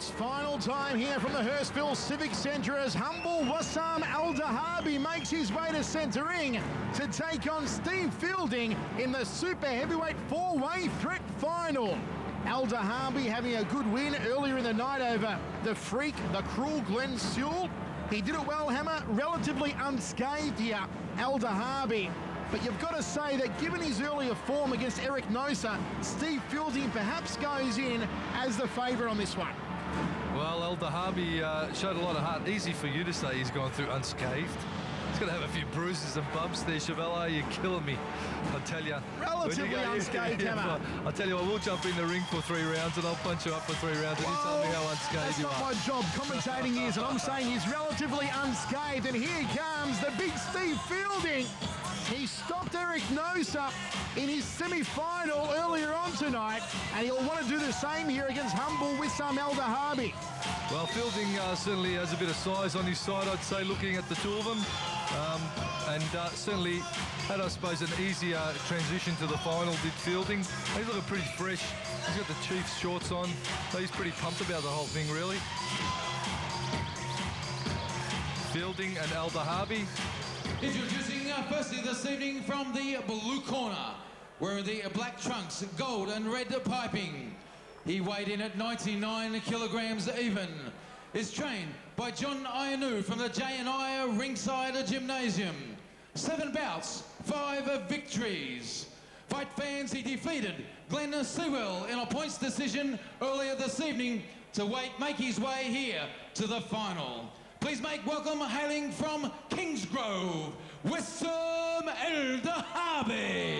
It's final time here from the Hurstville Civic Centre as humble Wesam Eldahabi makes his way to centre ring to take on Steve Fielding in the super heavyweight four-way threat final. Eldahabi having a good win earlier in the night over the freak, the cruel Glenn Sewell. He did it well, Hammer, relatively unscathed here, Eldahabi. But you've got to say that given his earlier form against Eric Nosa, Steve Fielding perhaps goes in as the favourite on this one. Well, Eldahabi showed a lot of heart. Easy for you to say he's gone through unscathed. He's going to have a few bruises and bumps there, Chevelle. You're killing me, I tell you. Relatively unscathed, Hammer. I tell you what, we'll jump in the ring for 3 rounds and I'll punch you up for 3 rounds and you tell me how unscathed you are. That's not my job. Commentating is, and I'm saying he's relatively unscathed. And here comes the big Steve Fielding. He stopped Eric Nosa in his semi-final earlier on tonight, and he'll want to do the same here against humble Wesam Eldahabi. Well, Fielding certainly has a bit of size on his side, I'd say, looking at the two of them. And certainly had, I suppose, an easier transition to the final, did Fielding. He's looking pretty fresh. He's got the Chiefs shorts on, so he's pretty pumped about the whole thing, really. Fielding and Eldahabi. Introducing firstly this evening from the blue corner, wearing the black trunks, gold and red piping. He weighed in at 99 kilograms even. Is trained by John Ianu from the J&I Ringside Gymnasium. 7 bouts, 5 victories. Fight fans, he defeated Glenn Sewell in a points decision earlier this evening to make his way here to the final. Please make welcome, hailing from Kingsgrove, Wesam Eldahabi.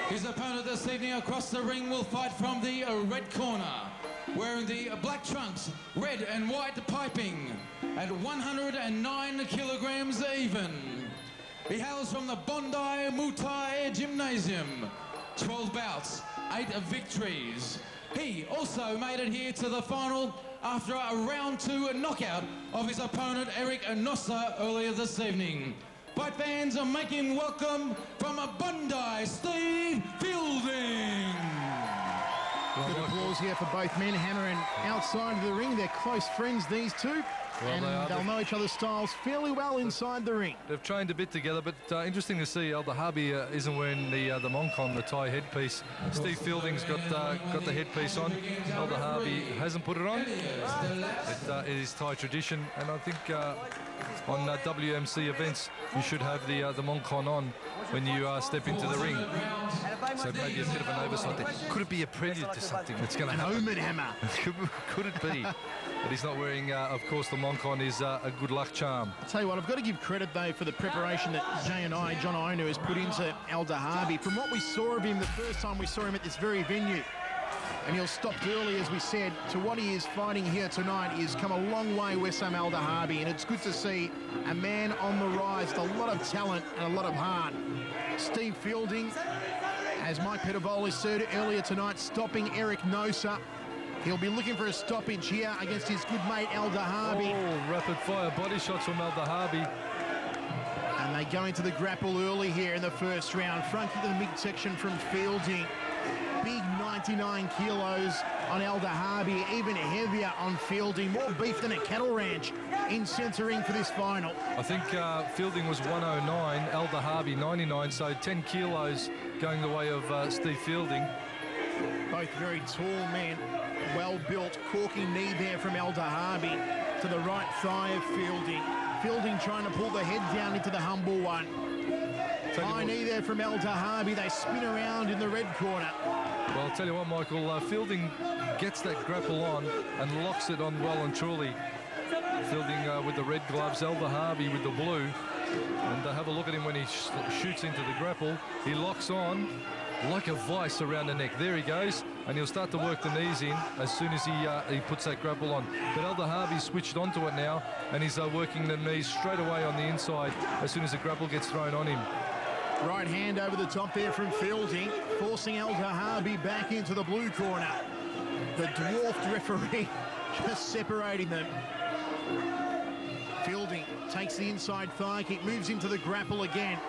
His opponent this evening across the ring will fight from the red corner, wearing the black trunks, red and white piping, at 109 kilograms even. He hails from the Bondi Muay Gymnasium. 12 bouts, 8 victories. He also made it here to the final after a round 2 knockout of his opponent Eric Nosa earlier this evening. Fight fans are making welcome from Bondi, Steve Fielding. Good applause here for both men, Hammer, and outside of the ring, they're close friends, these two. Well, and they'll know each other's styles fairly well inside the ring. They've trained a bit together, but interesting to see Eldahabi isn't wearing the Moncon, the Thai headpiece. Steve Fielding's got the headpiece on. Eldahabi hasn't put it on. It is Thai tradition, and I think on WMC events you should have the Moncon on when you step into the ring. So maybe a bit of an oversight there. Could it be a prelude to something that's going to happen? Omen, Hammer. Could it be? But he's not wearing, of course, the Moncon is a good luck charm. I'll tell you what, I've got to give credit, though, for the preparation that J&I, John Ionu, has put into Eldahabi. From what we saw of him the first time we saw him at this very venue, and he'll stopped early, as we said, to what he is fighting here tonight, he's come a long way, Wesam Eldahabi, and it's good to see a man on the rise with a lot of talent and a lot of heart. Steve Fielding, as Mike Petavolis said earlier tonight, stopping Eric Nosa. He'll be looking for a stoppage here against his good mate Eldahabi. Oh, rapid-fire body shots from Eldahabi. And they go into the grapple early here in the first round. Front kick to the midsection from Fielding. Big 99 kilos on Eldahabi, even heavier on Fielding. More beef than a cattle ranch in centre ring for this final. I think Fielding was 109, Eldahabi 99, so 10 kilos going the way of Steve Fielding. Both very tall men. Well-built, corking knee there from Eldahabi to the right thigh of Fielding. Fielding trying to pull the head down into the humble one. High knee there from Eldahabi. They spin around in the red corner. Well, I'll tell you what, Michael, Fielding gets that grapple on and locks it on well and truly. Fielding with the red gloves, Eldahabi with the blue. And have a look at him when he shoots into the grapple. He locks on like a vice around the neck. There he goes, and he'll start to work the knees in as soon as he puts that grapple on. But Eldahabi switched onto it now, and he's working the knees straight away on the inside as soon as the grapple gets thrown on him. Right hand over the top there from Fielding, forcing Eldahabi back into the blue corner. The dwarfed referee just separating them. Fielding takes the inside thigh kick, moves into the grapple again.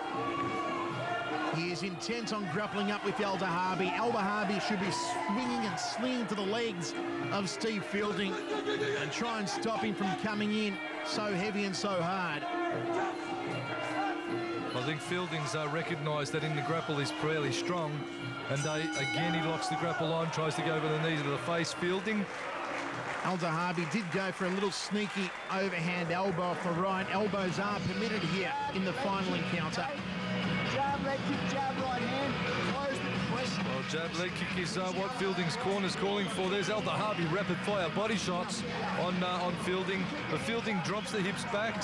He is intent on grappling up with Eldahabi. Eldahabi should be swinging and slinging to the legs of Steve Fielding and try and stop him from coming in so heavy and so hard. I think Fielding's recognised that in the grapple he's fairly strong, and again he locks the grapple on, tries to go over the knees to the face. Fielding. Eldahabi did go for a little sneaky overhand elbow off the right. Elbows are permitted here in the final encounter. Jab, leg kick, jab, right hand. Close the press. Well, jab leg kick is what Fielding's corner's calling for. There's Eldahabi, rapid fire body shots on Fielding. But Fielding drops the hips back,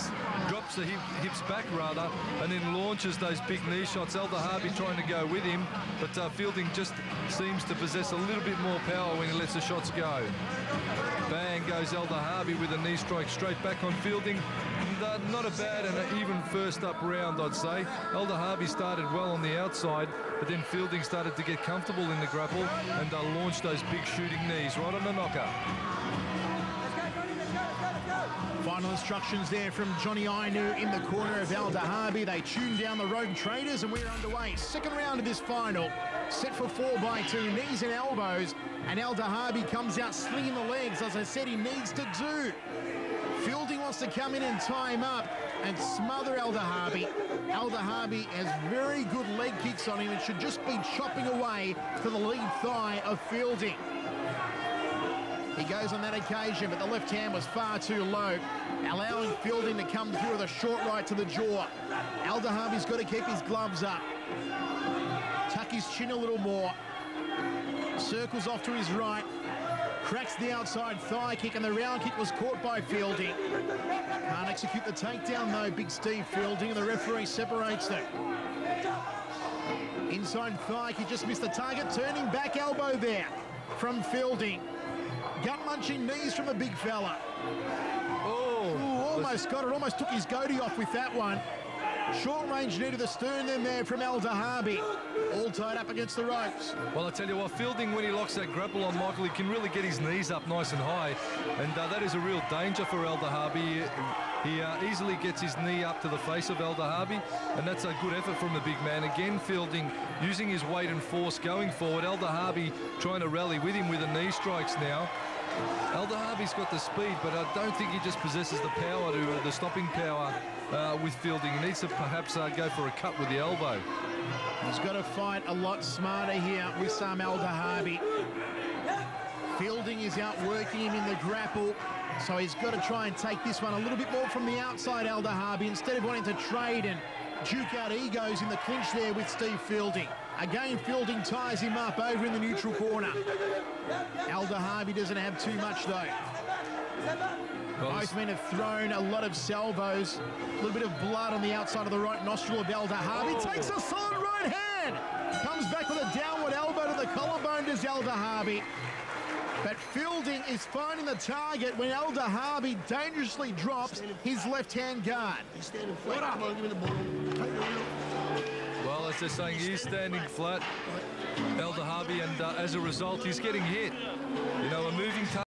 rather, and then launches those big knee shots. Eldahabi trying to go with him, but Fielding just seems to possess a little bit more power when he lets the shots go. Bang goes Eldahabi with a knee strike straight back on Fielding. And, not a bad and an even first up round, I'd say. Eldahabi started well on the outside, but then Fielding started to get comfortable in the grapple and launched those big shooting knees right on the knocker. Final instructions there from Johnny Ainu in the corner of Eldahabi. They tune down the Road Traders and we're underway. Second round of this final. Set for 4x2, knees and elbows. And Eldahabi comes out slinging the legs, as I said he needs to do. Fielding wants to come in and tie him up and smother Eldahabi. Eldahabi has very good leg kicks on him and should just be chopping away to the lead thigh of Fielding. He goes on that occasion, but the left hand was far too low, allowing Fielding to come through with a short right to the jaw. Eldahabi's got to keep his gloves up. Tuck his chin a little more. Circles off to his right. Cracks the outside thigh kick, and the round kick was caught by Fielding. Can't execute the takedown, though, big Steve Fielding, and the referee separates them. Inside thigh kick, just missed the target. Turning back elbow there from Fielding. Gut-munching knees from the big fella. Oh, almost got it. Almost took his goatee off with that one. Short-range knee to the sternum there from Eldahabi. All tied up against the ropes. Well, I tell you what, Fielding, when he locks that grapple on Michael, he can really get his knees up nice and high. And that is a real danger for Eldahabi. He easily gets his knee up to the face of Eldahabi, and that's a good effort from the big man. Again, Fielding using his weight and force going forward. Eldahabi trying to rally with him with the knee strikes now. Eldahabi's got the speed, but I don't think he just possesses the power, the stopping power with Fielding. He needs to perhaps go for a cut with the elbow. He's got to fight a lot smarter here with Wesam Eldahabi. Fielding is outworking him in the grapple, so he's got to try and take this one a little bit more from the outside, Eldahabi, instead of wanting to trade and duke out egos in the clinch there with Steve Fielding. Again, Fielding ties him up over in the neutral corner. Eldahabi doesn't have too much, though. Both men have thrown a lot of salvos. A little bit of blood on the outside of the right nostril of Eldahabi. Takes a solid right hand. Comes back with a downward elbow to the collarbone, does Eldahabi. But Fielding is finding the target when Eldahabi dangerously drops his left-hand guard. Well, as they're saying, he's standing flat, Eldahabi, and as a result, he's getting hit. You know, a moving target.